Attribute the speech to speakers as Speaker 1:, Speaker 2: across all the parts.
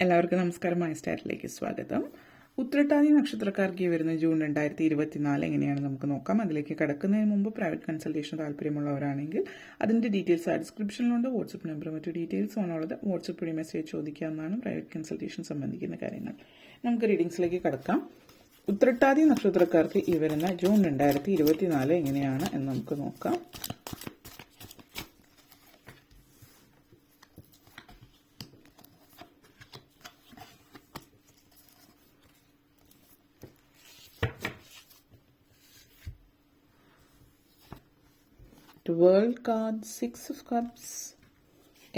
Speaker 1: എല്ലാവർക്കും നമസ്കാരം. മൈ സ്റ്റാറിലേക്ക് സ്വാഗതം. ഉത്രട്ടാതി നക്ഷത്രക്കാർക്ക് വരുന്ന ജൂൺ 2024 എങ്ങനെയാണ് നമുക്ക് നോക്കാം. അതിലേക്ക് കടക്കുന്നതിന് മുമ്പ് പ്രൈവറ്റ് കൺസൾട്ടേഷൻ താല്പര്യമുള്ളവരാണെങ്കിൽ അതിൻ്റെ ഡീറ്റെയിൽസ് ഡിസ്ക്രിപ്ഷനിലുണ്ട്. വാട്സപ്പ് നമ്പർ മറ്റു ഡീറ്റെയിൽസ് ഓണുള്ളത് വാട്സപ്പ് വഴി മെസ്സേജ് ചോദിക്കാവുന്നതാണ്. പ്രൈവറ്റ് കൺസൾട്ടേഷൻ സംബന്ധിക്കുന്ന കാര്യങ്ങൾ നമുക്ക് റീഡിങ്സിലേക്ക് കടക്കാം. ഉത്രട്ടാതി നക്ഷത്രക്കാർക്ക് ഈ വരുന്ന ജൂൺ 2024 എങ്ങനെയാണ് എന്ന് നമുക്ക് നോക്കാം. World card, 6 of Cups,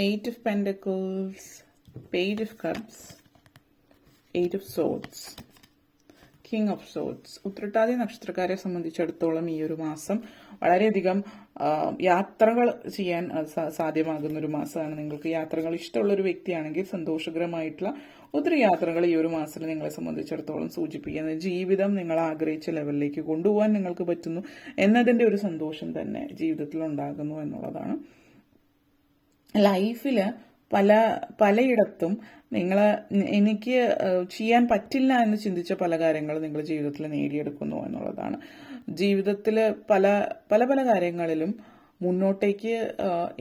Speaker 1: 8 of Pentacles, Page of Cups, 8 of Swords, King of Swords. Uthrattathi നക്ഷത്രക്കാരെ സംബന്ധിച്ചിടത്തോളം ഈ ഒരു മാസം വളരെയധികം യാത്രകൾ ചെയ്യാൻ സാധ്യമാകുന്ന ഒരു മാസമാണ്. നിങ്ങൾക്ക് യാത്രകൾ ഇഷ്ടമുള്ള ഒരു വ്യക്തിയാണെങ്കിൽ സന്തോഷകരമായിട്ടുള്ള ഒത്തിരി യാത്രകൾ ഈ ഒരു മാസത്തിൽ നിങ്ങളെ സംബന്ധിച്ചിടത്തോളം സൂചിപ്പിക്കുന്നത് ജീവിതം നിങ്ങൾ ആഗ്രഹിച്ച ലെവലിലേക്ക് കൊണ്ടുപോകാൻ നിങ്ങൾക്ക് പറ്റുന്നു എന്നതിൻ്റെ ഒരു സന്തോഷം തന്നെ ജീവിതത്തിൽ ഉണ്ടാകുന്നു എന്നുള്ളതാണ്. ലൈഫിൽ പലയിടത്തും എനിക്ക് ചെയ്യാൻ പറ്റില്ല എന്ന് ചിന്തിച്ച പല കാര്യങ്ങളും നിങ്ങൾ ജീവിതത്തിൽ നേടിയെടുക്കുന്നു എന്നുള്ളതാണ്. ജീവിതത്തിൽ പല പല പല കാര്യങ്ങളിലും മുന്നോട്ടേക്ക്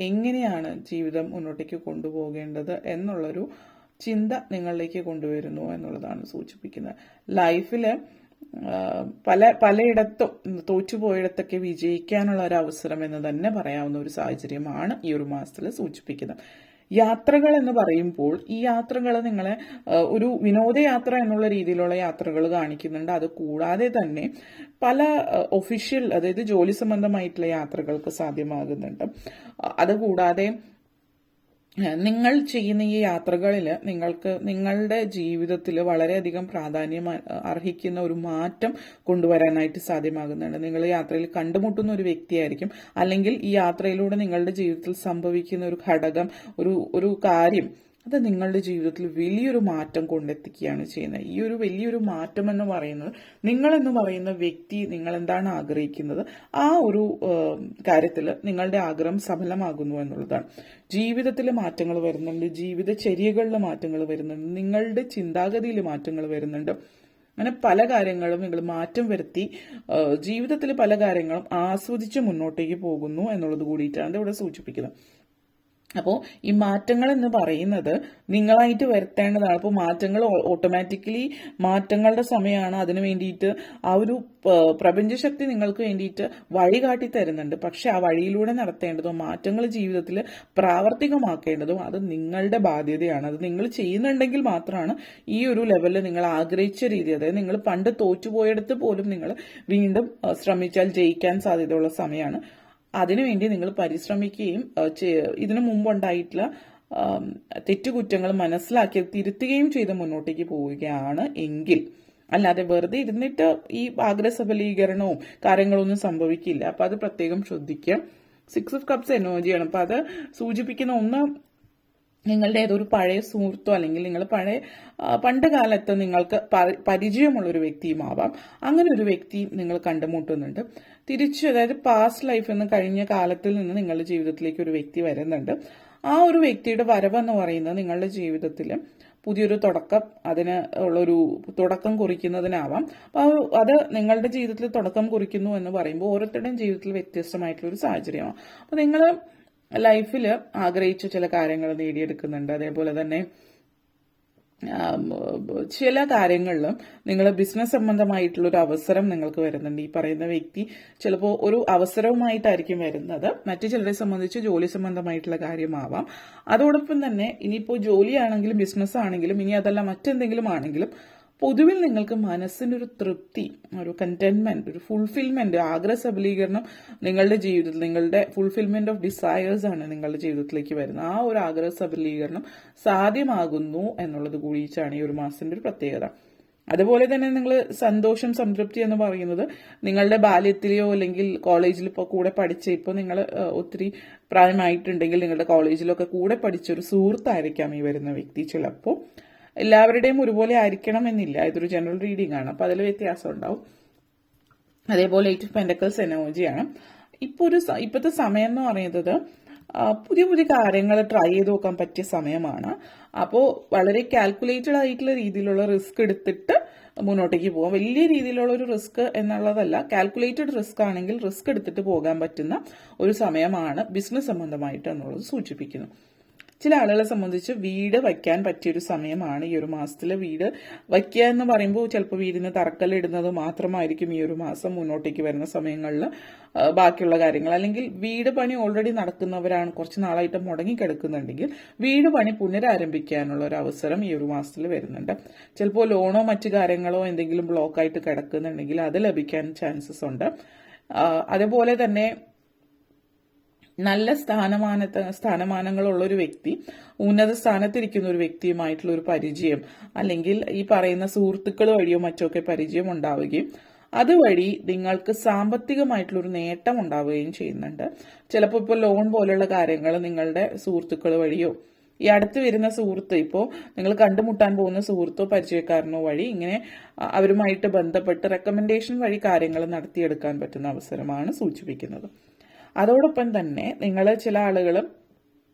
Speaker 1: എങ്ങനെയാണ് ജീവിതം മുന്നോട്ടേക്ക് കൊണ്ടുപോകേണ്ടത് എന്നുള്ളൊരു ചിന്ത നിങ്ങളിലേക്ക് കൊണ്ടുവരുന്നു എന്നുള്ളതാണ് സൂചിപ്പിക്കുന്നത്. ലൈഫിൽ പലയിടത്തും തോറ്റുപോയിടത്തൊക്കെ വിജയിക്കാനുള്ള ഒരു അവസരം എന്ന് തന്നെ പറയാവുന്ന ഒരു സാഹചര്യമാണ് ഈ ഒരു മാസത്തിൽ സൂചിപ്പിക്കുന്നത്. യാത്രകൾ എന്ന് പറയുമ്പോൾ ഈ യാത്രകൾ നിങ്ങളെ ഒരു വിനോദയാത്ര എന്നുള്ള രീതിയിലുള്ള യാത്രകൾ കാണിക്കുന്നുണ്ട്. അത് കൂടാതെ തന്നെ പല ഒഫീഷ്യൽ, അതായത് ജോലി സംബന്ധമായിട്ടുള്ള യാത്രകൾക്ക് സാധ്യമാകുന്നുണ്ട്. അതുകൂടാതെ നിങ്ങൾ ചെയ്യുന്ന ഈ യാത്രകളിൽ നിങ്ങളുടെ ജീവിതത്തിൽ വളരെയധികം പ്രാധാന്യം അർഹിക്കുന്ന ഒരു മാറ്റം കൊണ്ടുവരാനായിട്ട് സാധ്യമാകുന്നുണ്ട്. നിങ്ങൾ യാത്രയിൽ കണ്ടുമുട്ടുന്ന ഒരു വ്യക്തിയായിരിക്കും, അല്ലെങ്കിൽ ഈ യാത്രയിലൂടെ നിങ്ങളുടെ ജീവിതത്തിൽ സംഭവിക്കുന്ന ഒരു ഘടകം, ഒരു കാര്യം, അത് നിങ്ങളുടെ ജീവിതത്തിൽ വലിയൊരു മാറ്റം കൊണ്ടെത്തിക്കുകയാണ് ചെയ്യുന്നത്. ഈ ഒരു വലിയൊരു മാറ്റം എന്ന് പറയുന്നത് നിങ്ങളെന്ന് പറയുന്ന വ്യക്തി നിങ്ങൾ എന്താണ് ആഗ്രഹിക്കുന്നത് ആ ഒരു കാര്യത്തിൽ നിങ്ങളുടെ ആഗ്രഹം സഫലമാകുന്നു എന്നുള്ളതാണ്. ജീവിതത്തിൽ മാറ്റങ്ങൾ വരുന്നുണ്ട്, ജീവിതചര്യകളിൽ മാറ്റങ്ങൾ വരുന്നുണ്ട്, നിങ്ങളുടെ ചിന്താഗതിയിൽ മാറ്റങ്ങൾ വരുന്നുണ്ട്. അങ്ങനെ പല കാര്യങ്ങളും നിങ്ങൾ മാറ്റം വരുത്തി ജീവിതത്തിൽ പല കാര്യങ്ങളും ആസ്വദിച്ച് മുന്നോട്ടേക്ക് പോകുന്നു എന്നുള്ളത് കൂടിയിട്ടാണ് ഇവിടെ സൂചിപ്പിക്കുന്നത്. അപ്പോൾ ഈ മാറ്റങ്ങൾ എന്ന് പറയുന്നത് നിങ്ങളായിട്ട് വരുത്തേണ്ടതാണ്. അപ്പോൾ മാറ്റങ്ങൾ ഓട്ടോമാറ്റിക്കലി മാറ്റങ്ങളുടെ സമയമാണ്. അതിനു വേണ്ടിയിട്ട് ആ ഒരു പ്രപഞ്ചശക്തി നിങ്ങൾക്ക് വേണ്ടിയിട്ട് വഴി കാട്ടി തരുന്നുണ്ട്. പക്ഷെ ആ വഴിയിലൂടെ നടത്തേണ്ടതും മാറ്റങ്ങൾ ജീവിതത്തിൽ പ്രാവർത്തികമാക്കേണ്ടതും അത് നിങ്ങളുടെ ബാധ്യതയാണ്. അത് നിങ്ങൾ ചെയ്യുന്നുണ്ടെങ്കിൽ മാത്രമാണ് ഈ ഒരു ലെവലിൽ നിങ്ങൾ ആഗ്രഹിച്ച രീതി, അതായത് നിങ്ങൾ പണ്ട് തോറ്റുപോയെടുത്ത് പോലും നിങ്ങൾ വീണ്ടും ശ്രമിച്ചാൽ ജയിക്കാൻ സാധ്യതയുള്ള സമയമാണ്. അതിനുവേണ്ടി നിങ്ങൾ പരിശ്രമിക്കുകയും ഇതിനു മുമ്പുണ്ടായിട്ടുള്ള തെറ്റുകുറ്റങ്ങൾ മനസ്സിലാക്കി തിരുത്തുകയും ചെയ്ത് മുന്നോട്ടേക്ക് പോവുകയാണ് എങ്കിൽ, അല്ലാതെ വെറുതെ ഇരുന്നിട്ട് ഈ ആഗ്രഹസഫലീകരണവും കാര്യങ്ങളൊന്നും സംഭവിക്കില്ല. അപ്പൊ അത് പ്രത്യേകം ശ്രദ്ധിക്കുക. 6 of Cups എനർജിയാണ്. അപ്പൊ അത് സൂചിപ്പിക്കുന്ന ഒന്ന്, നിങ്ങളുടെ ഏതൊരു പഴയ സുഹൃത്തോ അല്ലെങ്കിൽ നിങ്ങൾ പണ്ട് കാലത്ത് നിങ്ങൾക്ക് പരിചയമുള്ള ഒരു വ്യക്തിയുമാവാം. അങ്ങനെ ഒരു വ്യക്തി നിങ്ങൾ കണ്ടുമുട്ടുന്നുണ്ട്. തിരിച്ചു, അതായത് പാസ്റ്റ് ലൈഫ് എന്ന് കഴിഞ്ഞ കാലത്തിൽ നിന്ന് നിങ്ങളുടെ ജീവിതത്തിലേക്ക് ഒരു വ്യക്തി വരുന്നുണ്ട്. ആ ഒരു വ്യക്തിയുടെ വരവെന്ന് പറയുന്നത് നിങ്ങളുടെ ജീവിതത്തിൽ പുതിയൊരു തുടക്കം, അതിന് ഉള്ളൊരു തുടക്കം കുറിക്കുന്നതിനാവാം. അപ്പോൾ അത് നിങ്ങളുടെ ജീവിതത്തിൽ തുടക്കം കുറിക്കുന്നു എന്ന് പറയുമ്പോൾ ഓരോരുത്തരുടെയും ജീവിതത്തിൽ വ്യത്യസ്തമായിട്ടുള്ള ഒരു സാഹചര്യമാണ്. അപ്പോൾ നിങ്ങൾ ലൈഫിൽ ആഗ്രഹിച്ച ചില കാര്യങ്ങൾ നേടിയെടുക്കുന്നുണ്ട്. അതേപോലെ തന്നെ ചില കാര്യങ്ങളിലും നിങ്ങൾ ബിസിനസ് സംബന്ധമായിട്ടുള്ള ഒരു അവസരം നിങ്ങൾക്ക് വരുന്നുണ്ട്. ഈ പറയുന്ന വ്യക്തി ചിലപ്പോൾ ഒരു അവസരവുമായിട്ടായിരിക്കും വരുന്നത്. മറ്റു ചിലരെ സംബന്ധിച്ച് ജോലി സംബന്ധമായിട്ടുള്ള കാര്യമാവാം. അതോടൊപ്പം തന്നെ ഇനിയിപ്പോൾ ജോലിയാണെങ്കിലും ബിസിനസ് ആണെങ്കിലും ഇനി അതല്ല മറ്റെന്തെങ്കിലും ആണെങ്കിലും പൊതുവിൽ നിങ്ങൾക്ക് മനസ്സിനൊരു തൃപ്തി, ഒരു കണ്ടെന്റ്മെന്റ്, ഒരു ഫുൾഫിൽമെന്റ്, ആഗ്രഹ സബലീകരണം നിങ്ങളുടെ ജീവിതത്തിൽ, നിങ്ങളുടെ ഫുൾഫിൽമെന്റ് ഓഫ് ഡിസയേഴ്സ് ആണ് നിങ്ങളുടെ ജീവിതത്തിലേക്ക് വരുന്നത്. ആ ഒരു ആഗ്രഹ സബലീകരണം സാധ്യമാകുന്നു എന്നുള്ളത് കൂടിയിട്ടാണ് ഈ ഒരു മാസത്തിന്റെ ഒരു പ്രത്യേകത. അതുപോലെ തന്നെ നിങ്ങൾ സന്തോഷം, സംതൃപ്തി എന്ന് പറയുന്നത് നിങ്ങളുടെ ബാല്യത്തിലെയോ അല്ലെങ്കിൽ കോളേജിൽ ഇപ്പോൾ കൂടെ പഠിച്ച, ഇപ്പോൾ നിങ്ങൾ ഒത്തിരി പ്രായമായിട്ടുണ്ടെങ്കിൽ നിങ്ങളുടെ കോളേജിലൊക്കെ കൂടെ പഠിച്ചൊരു സുഹൃത്തായിരിക്കാം ഈ വരുന്ന വ്യക്തി. ചിലപ്പോൾ എല്ലാവരുടെയും ഒരുപോലെ ആയിരിക്കണം എന്നില്ല, ഇതൊരു ജനറൽ റീഡിംഗ് ആണ്, അപ്പൊ അതിൽ വ്യത്യാസം ഉണ്ടാവും. അതേപോലെ 8 of Pentacles എനർജിയാണ്. ഇപ്പോഴത്തെ സമയം എന്ന് പറയുന്നത് പുതിയ പുതിയ കാര്യങ്ങൾ ട്രൈ ചെയ്ത് നോക്കാൻ പറ്റിയ സമയമാണ്. അപ്പോൾ വളരെ കാൽക്കുലേറ്റഡ് ആയിട്ടുള്ള രീതിയിലുള്ള റിസ്ക് എടുത്തിട്ട് മുന്നോട്ടേക്ക് പോകാം. വലിയ രീതിയിലുള്ള ഒരു റിസ്ക് എന്നുള്ളതല്ല, കാൽക്കുലേറ്റഡ് റിസ്ക് ആണെങ്കിൽ റിസ്ക് എടുത്തിട്ട് പോകാൻ പറ്റുന്ന ഒരു സമയമാണ് ബിസിനസ് സംബന്ധമായിട്ട് എന്നുള്ളത് സൂചിപ്പിക്കുന്നു. ചില ആളുകളെ സംബന്ധിച്ച് വീട് വയ്ക്കാൻ പറ്റിയൊരു സമയമാണ് ഈ ഒരു മാസത്തിൽ. വീട് വയ്ക്കുക എന്ന് പറയുമ്പോൾ ചിലപ്പോൾ വീടിന് തറക്കല്ലിടുന്നത് മാത്രമായിരിക്കും ഈ ഒരു മാസം. മുന്നോട്ടേക്ക് വരുന്ന സമയങ്ങളിൽ ബാക്കിയുള്ള കാര്യങ്ങൾ, അല്ലെങ്കിൽ വീട് പണി ഓൾറെഡി നടക്കുന്നവരാണ്, കുറച്ച് നാളായിട്ട് മുടങ്ങിക്കിടക്കുന്നുണ്ടെങ്കിൽ വീട് പണി പുനരാരംഭിക്കാനുള്ള ഒരു അവസരം ഈ ഒരു മാസത്തിൽ വരുന്നുണ്ട്. ചിലപ്പോൾ ലോണോ മറ്റു കാര്യങ്ങളോ എന്തെങ്കിലും ബ്ലോക്കായിട്ട് കിടക്കുന്നുണ്ടെങ്കിൽ അത് ലഭിക്കാൻ ചാൻസസ് ഉണ്ട്. അതേപോലെ തന്നെ നല്ല സ്ഥാനമാനങ്ങളുള്ള ഒരു വ്യക്തി, ഉന്നത സ്ഥാനത്തിരിക്കുന്ന ഒരു വ്യക്തിയുമായിട്ടുള്ള ഒരു പരിചയം, അല്ലെങ്കിൽ ഈ പറയുന്ന സുഹൃത്തുക്കൾ വഴിയോ മറ്റൊക്കെ പരിചയം ഉണ്ടാവുകയും അതുവഴി നിങ്ങൾക്ക് സാമ്പത്തികമായിട്ടുള്ള ഒരു നേട്ടം ഉണ്ടാവുകയും ചെയ്യുന്നുണ്ട്. ചിലപ്പോൾ ഇപ്പോൾ ലോൺ പോലുള്ള കാര്യങ്ങൾ നിങ്ങളുടെ സുഹൃത്തുക്കൾ വഴിയോ ഈ അടുത്ത് വരുന്ന സുഹൃത്ത്, ഇപ്പോൾ നിങ്ങൾ കണ്ടുമുട്ടാൻ പോകുന്ന സുഹൃത്തോ പരിചയക്കാരനോ വഴി ഇങ്ങനെ അവരുമായിട്ട് ബന്ധപ്പെട്ട് റെക്കമെൻഡേഷൻ വഴി കാര്യങ്ങൾ നടത്തിയെടുക്കാൻ പറ്റുന്ന അവസരമാണ് സൂചിപ്പിക്കുന്നത്. അതോടൊപ്പം തന്നെ നിങ്ങൾ ചില ആളുകൾ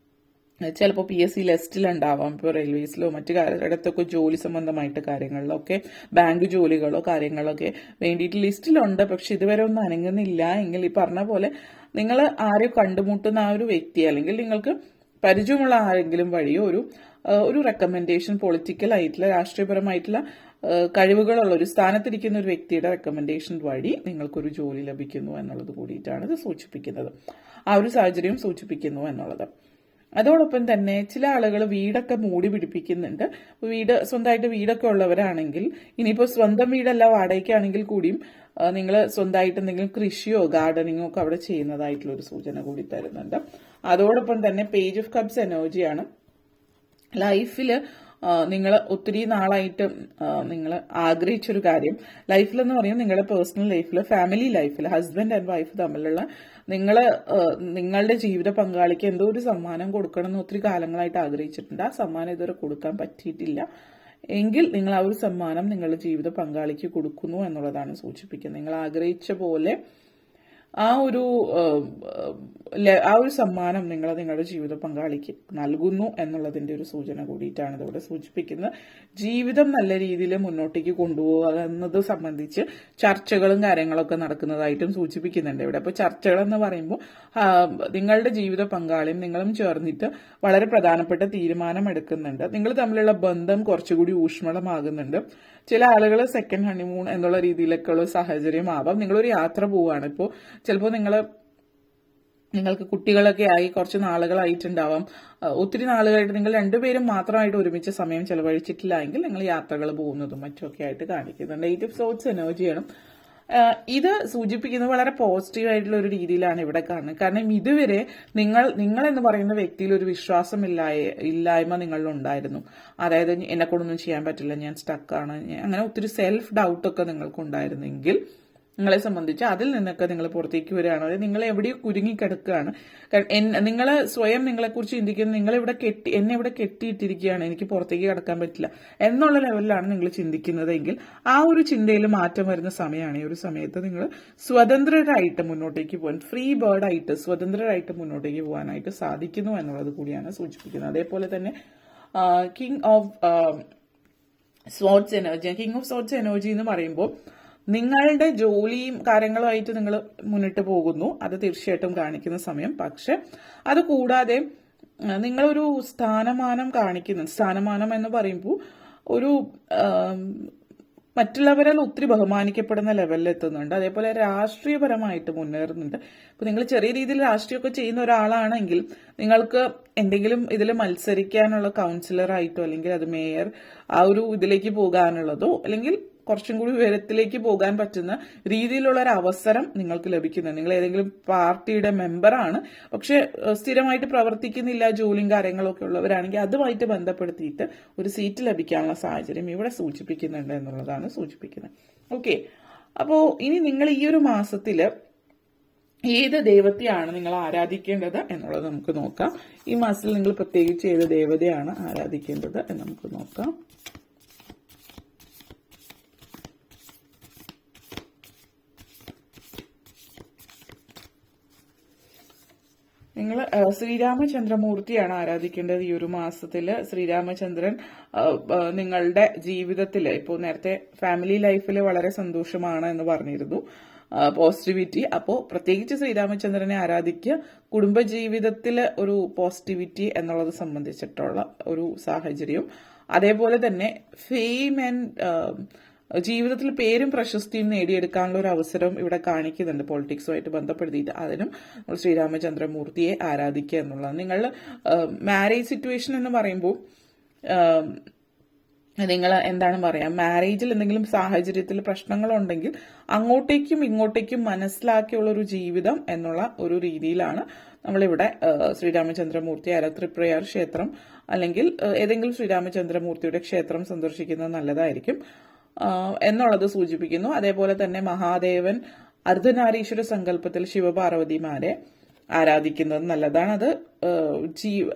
Speaker 1: ചിലപ്പോൾ PSC ലിസ്റ്റിലുണ്ടാവാം. ഇപ്പോൾ റെയിൽവേസിലോ മറ്റു ഇടത്തൊക്കെ ജോലി സംബന്ധമായിട്ട് കാര്യങ്ങളിലൊക്കെ, ബാങ്ക് ജോലികളോ കാര്യങ്ങളൊക്കെ വേണ്ടിയിട്ട് ലിസ്റ്റിലുണ്ട്, പക്ഷെ ഇതുവരെ ഒന്നും അനങ്ങുന്നില്ല എങ്കിൽ ഈ പറഞ്ഞ പോലെ നിങ്ങൾ ആരെയും കണ്ടുമുട്ടുന്ന ആ ഒരു വ്യക്തി, അല്ലെങ്കിൽ നിങ്ങൾക്ക് പരിചയമുള്ള ആരെങ്കിലും വഴിയോ ഒരു റെക്കമെൻഡേഷൻ, പൊളിറ്റിക്കൽ ആയിട്ടുള്ള രാഷ്ട്രീയപരമായിട്ടുള്ള കഴിവുകളുള്ള ഒരു സ്ഥാനത്തിരിക്കുന്ന ഒരു വ്യക്തിയുടെ റെക്കമെൻഡേഷൻ വഴി നിങ്ങൾക്കൊരു ജോലി ലഭിക്കുന്നു എന്നുള്ളത് കൂടിയിട്ടാണ് ഇത് സൂചിപ്പിക്കുന്നത്. ആ ഒരു സാഹചര്യം സൂചിപ്പിക്കുന്നു എന്നുള്ളത്. അതോടൊപ്പം തന്നെ ചില ആളുകൾ വീടൊക്കെ മൂടി പിടിപ്പിക്കുന്നുണ്ട്. സ്വന്തമായിട്ട് വീടൊക്കെ ഉള്ളവരാണെങ്കിൽ, ഇനിയിപ്പോൾ സ്വന്തം വീടല്ല വാടകയ്ക്കാണെങ്കിൽ കൂടിയും നിങ്ങൾ സ്വന്തമായിട്ട് എന്തെങ്കിലും കൃഷിയോ ഗാർഡനിങ്ങോ ഒക്കെ അവിടെ ചെയ്യുന്നതായിട്ടുള്ള ഒരു സൂചന കൂടി തരുന്നുണ്ട്. അതോടൊപ്പം തന്നെ പേജ് ഓഫ് കപ്സ് എനർജിയാണ്. ലൈഫിൽ നിങ്ങൾ ഒത്തിരി നാളായിട്ട് നിങ്ങൾ ആഗ്രഹിച്ചൊരു കാര്യം, ലൈഫിലെന്ന് പറയുന്നത് നിങ്ങളുടെ പേഴ്സണൽ ലൈഫിൽ, ഫാമിലി ലൈഫിൽ, ഹസ്ബൻഡ് ആൻഡ് വൈഫ് തമ്മിലുള്ള നിങ്ങളുടെ ജീവിത പങ്കാളിക്ക് എന്തോ ഒരു സമ്മാനം കൊടുക്കണം എന്ന് ഒത്തിരി കാലങ്ങളായിട്ട് ആഗ്രഹിച്ചിട്ടുണ്ട്. ആ സമ്മാനം ഇതുവരെ കൊടുക്കാൻ പറ്റിയിട്ടില്ല എങ്കിൽ നിങ്ങൾ ആ ഒരു സമ്മാനം നിങ്ങളുടെ ജീവിത പങ്കാളിക്ക് കൊടുക്കുന്നു എന്നുള്ളതാണ് സൂചിപ്പിക്കുന്നത്. നിങ്ങൾ ആഗ്രഹിച്ച പോലെ ആ ഒരു സമ്മാനം നിങ്ങൾ നിങ്ങളുടെ ജീവിത പങ്കാളിക്ക് നൽകുന്നു എന്നുള്ളതിന്റെ ഒരു സൂചന കൂടിയിട്ടാണ് ഇതിവിടെ സൂചിപ്പിക്കുന്നത്. ജീവിതം നല്ല രീതിയിൽ മുന്നോട്ടേക്ക് കൊണ്ടുപോകുക എന്നത് സംബന്ധിച്ച് ചർച്ചകളും കാര്യങ്ങളൊക്കെ നടക്കുന്നതായിട്ടും സൂചിപ്പിക്കുന്നുണ്ട് ഇവിടെ. അപ്പോൾ ചർച്ചകൾ എന്ന് പറയുമ്പോൾ നിങ്ങളുടെ ജീവിത പങ്കാളിയും നിങ്ങളും ചേർന്നിട്ട് വളരെ പ്രധാനപ്പെട്ട തീരുമാനം എടുക്കുന്നുണ്ട്. നിങ്ങൾ തമ്മിലുള്ള ബന്ധം കുറച്ചുകൂടി ഊഷ്മളമാകുന്നുണ്ട്. ചില ആളുകൾ സെക്കൻഡ് ഹണിമൂൺ എന്നുള്ള രീതിയിലൊക്കെയുള്ള സാഹചര്യം ആവാം. നിങ്ങളൊരു യാത്ര പോവുകയാണ്. ഇപ്പോൾ ചിലപ്പോൾ നിങ്ങൾക്ക് കുട്ടികളൊക്കെ ആയി കുറച്ച് നാളുകളായിട്ടുണ്ടാവാം. ഒത്തിരി നാളുകളായിട്ട് നിങ്ങൾ രണ്ടുപേരും മാത്രമായിട്ട് ഒരുമിച്ച് സമയം ചെലവഴിച്ചിട്ടില്ല എങ്കിൽ നിങ്ങൾ യാത്രകൾ പോകുന്നതും മറ്റുമൊക്കെ ആയിട്ട് കാണിക്കുന്നുണ്ട്. 8 ഓഫ് സോർട്സ് എനർജിയാണ്. ഇത് സൂചിപ്പിക്കുന്നത് വളരെ പോസിറ്റീവ് ആയിട്ടുള്ള ഒരു രീതിയിലാണ് ഇവിടെ കാണുന്നത്. കാരണം ഇതുവരെ നിങ്ങൾ എന്ന് പറയുന്ന വ്യക്തിയിൽ ഒരു വിശ്വാസം ഇല്ലായ്മ നിങ്ങളിലുണ്ടായിരുന്നു. അതായത് എന്നെ കൊണ്ടൊന്നും ചെയ്യാൻ പറ്റില്ല, ഞാൻ സ്റ്റക്കാണ്, അങ്ങനെ ഒത്തിരി സെൽഫ് ഡൗട്ടൊക്കെ നിങ്ങൾക്കുണ്ടായിരുന്നെങ്കിൽ നിങ്ങളെ സംബന്ധിച്ച് അതിൽ നിന്നൊക്കെ നിങ്ങൾ പുറത്തേക്ക് വരികയാണ്. അതായത് നിങ്ങൾ എവിടെയോ കുരുങ്ങിക്കിടക്കുകയാണ്. നിങ്ങൾ സ്വയം നിങ്ങളെക്കുറിച്ച് ചിന്തിക്കുന്നത് എന്നെ ഇവിടെ കെട്ടിയിട്ടിരിക്കുകയാണ്, എനിക്ക് പുറത്തേക്ക് കടക്കാൻ പറ്റില്ല എന്നുള്ള ലെവലിലാണ് നിങ്ങൾ ചിന്തിക്കുന്നതെങ്കിൽ ആ ഒരു ചിന്തയിൽ മാറ്റം വരുന്ന സമയമാണ്. ഈ ഒരു സമയത്ത് നിങ്ങൾ സ്വതന്ത്രരായിട്ട് മുന്നോട്ടേക്ക് പോകാൻ, ഫ്രീ ബേർഡായിട്ട് സ്വതന്ത്രരായിട്ട് മുന്നോട്ടേക്ക് പോകാനായിട്ട് സാധിക്കുന്നു എന്നുള്ളത് കൂടിയാണ് സൂചിപ്പിക്കുന്നത്. അതേപോലെ തന്നെ കിങ് ഓഫ് സോർട്സ് എനർജി എന്ന് പറയുമ്പോൾ നിങ്ങളുടെ ജോലിയും കാര്യങ്ങളുമായിട്ട് നിങ്ങൾ മുന്നിട്ട് പോകുന്നു, അത് തീർച്ചയായിട്ടും കാണിക്കുന്ന സമയം. പക്ഷെ അത് കൂടാതെ നിങ്ങളൊരു സ്ഥാനമാനം എന്ന് പറയുമ്പോൾ ഒരു മറ്റുള്ളവരാൽ ഒത്തിരി ബഹുമാനിക്കപ്പെടുന്ന ലെവലിൽ എത്തുന്നുണ്ട്. അതേപോലെ രാഷ്ട്രീയപരമായിട്ട് മുന്നേറുന്നുണ്ട്. ഇപ്പൊ നിങ്ങൾ ചെറിയ രീതിയിൽ രാഷ്ട്രീയമൊക്കെ ചെയ്യുന്ന ഒരാളാണെങ്കിൽ നിങ്ങൾക്ക് എന്തെങ്കിലും ഇതിൽ മത്സരിക്കാനുള്ള കൗൺസിലറായിട്ടോ, അല്ലെങ്കിൽ അത് മേയർ ആ ഒരു ഇതിലേക്ക് പോകാനുള്ളതോ, അല്ലെങ്കിൽ കുറച്ചും കൂടി ഉയരത്തിലേക്ക് പോകാൻ പറ്റുന്ന രീതിയിലുള്ള ഒരു അവസരം നിങ്ങൾക്ക് ലഭിക്കുന്നത്. നിങ്ങൾ ഏതെങ്കിലും പാർട്ടിയുടെ മെമ്പറാണ്, പക്ഷെ സ്ഥിരമായിട്ട് പ്രവർത്തിക്കുന്നില്ല, ജോലിയും കാര്യങ്ങളൊക്കെ ഉള്ളവരാണെങ്കിൽ അതുമായിട്ട് ബന്ധപ്പെടുത്തിയിട്ട് ഒരു സീറ്റ് ലഭിക്കാനുള്ള സാഹചര്യം ഇവിടെ സൂചിപ്പിക്കുന്നുണ്ട് എന്നുള്ളതാണ് സൂചിപ്പിക്കുന്നത്. ഓക്കെ, അപ്പോൾ ഇനി നിങ്ങൾ ഈ ഒരു മാസത്തിൽ ഏത് ദൈവത്തെയാണ് നിങ്ങൾ ആരാധിക്കേണ്ടത് എന്നുള്ളത് നമുക്ക് നോക്കാം. ഈ മാസത്തിൽ നിങ്ങൾ പ്രത്യേകിച്ച് ഏത് ദേവതയാണ് ആരാധിക്കേണ്ടത് എന്ന് നമുക്ക് നോക്കാം. നിങ്ങൾ ശ്രീരാമചന്ദ്രമൂർത്തിയാണ് ആരാധിക്കേണ്ടത് ഈ ഒരു മാസത്തിൽ. ശ്രീരാമചന്ദ്രൻ നിങ്ങളുടെ ജീവിതത്തിൽ ഇപ്പോൾ നേരത്തെ ഫാമിലി ലൈഫിൽ വളരെ സന്തോഷമാണ് എന്ന് പറഞ്ഞിരുന്നു, പോസിറ്റിവിറ്റി. അപ്പോൾ പ്രത്യേകിച്ച് ശ്രീരാമചന്ദ്രനെ ആരാധിക്കുക. കുടുംബജീവിതത്തിൽ ഒരു പോസിറ്റിവിറ്റി എന്നുള്ളത് സംബന്ധിച്ചിട്ടുള്ള ഒരു സാഹചര്യം. അതേപോലെ തന്നെ ഫെയിം ആൻഡ് ജീവിതത്തിൽ പേരും പ്രശസ്തിയും നേടിയെടുക്കാനുള്ള ഒരു അവസരം ഇവിടെ കാണിക്കുന്നുണ്ട് പൊളിറ്റിക്സുമായിട്ട് ബന്ധപ്പെടുത്തിയിട്ട്. അതിനും നമ്മൾ ശ്രീരാമചന്ദ്രമൂർത്തിയെ ആരാധിക്കുക എന്നുള്ളത്. നിങ്ങൾ മാരേജ് സിറ്റുവേഷൻ എന്ന് പറയുമ്പോൾ നിങ്ങൾ എന്താണ് പറയാ, മാരേജിൽ എന്തെങ്കിലും സാഹചര്യത്തിൽ പ്രശ്നങ്ങളുണ്ടെങ്കിൽ അങ്ങോട്ടേക്കും ഇങ്ങോട്ടേക്കും മനസ്സിലാക്കിയുള്ള ഒരു ജീവിതം എന്നുള്ള ഒരു രീതിയിലാണ് നമ്മളിവിടെ ശ്രീരാമചന്ദ്രമൂർത്തി ത്രിപ്രയാർ ക്ഷേത്രം അല്ലെങ്കിൽ ഏതെങ്കിലും ശ്രീരാമചന്ദ്രമൂർത്തിയുടെ ക്ഷേത്രം സന്ദർശിക്കുന്നത് നല്ലതായിരിക്കും എന്നുള്ളത് സൂചിപ്പിക്കുന്നു. അതേപോലെ തന്നെ മഹാദേവൻ അർദ്ധനാരീശ്വര സങ്കല്പത്തിൽ ശിവപാർവതിമാരെ ആരാധിക്കുന്നത് നല്ലതാണ്. അത്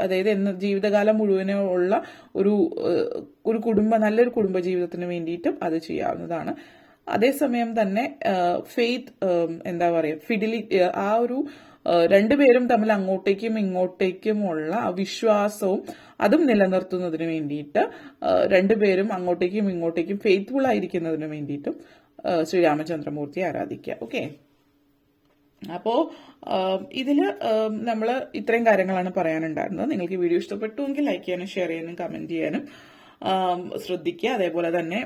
Speaker 1: അതായത് ജീവിതകാലം മുഴുവനും ഉള്ള ഒരു നല്ലൊരു കുടുംബ ജീവിതത്തിന് വേണ്ടിയിട്ടും അത് ചെയ്യാവുന്നതാണ്. അതേസമയം തന്നെ ഫെയ്ത്ത് എന്താ പറയുക, ഫിഡിലിറ്റി, ആ ഒരു രണ്ടുപേരും തമ്മിൽ അങ്ങോട്ടേക്കും ഇങ്ങോട്ടേക്കുമുള്ള വിശ്വാസവും അതും നിലനിർത്തുന്നതിന് വേണ്ടിയിട്ട് രണ്ടുപേരും അങ്ങോട്ടേക്കും ഇങ്ങോട്ടേക്കും ഫെയ്ത്ത്ഫുൾ ആയിരിക്കുന്നതിന് വേണ്ടിയിട്ടും ശ്രീരാമചന്ദ്രമൂർത്തി ആരാധിക്കുക. ഓക്കെ, അപ്പോൾ ഇതിൽ നമ്മൾ ഇത്രയും കാര്യങ്ങളാണ് പറയാനുണ്ടായിരുന്നത്. നിങ്ങൾക്ക് ഈ വീഡിയോ ഇഷ്ടപ്പെട്ടുവെങ്കിൽ ലൈക്ക് ചെയ്യാനും ഷെയർ ചെയ്യാനും കമന്റ് ചെയ്യാനും ശ്രദ്ധിക്കുക. അതേപോലെ തന്നെ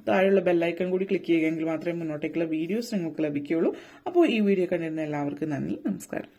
Speaker 1: താഴെയുള്ള ബെല്ലൈക്കൺ കൂടി ക്ലിക്ക് ചെയ്യുകയെങ്കിൽ മാത്രമേ മുന്നോട്ടേക്കുള്ള വീഡിയോസ് നിങ്ങൾക്ക് ലഭിക്കുകയുള്ളൂ. അപ്പോൾ ഈ വീഡിയോ കണ്ടിരുന്ന എല്ലാവർക്കും നന്ദി, നമസ്കാരം.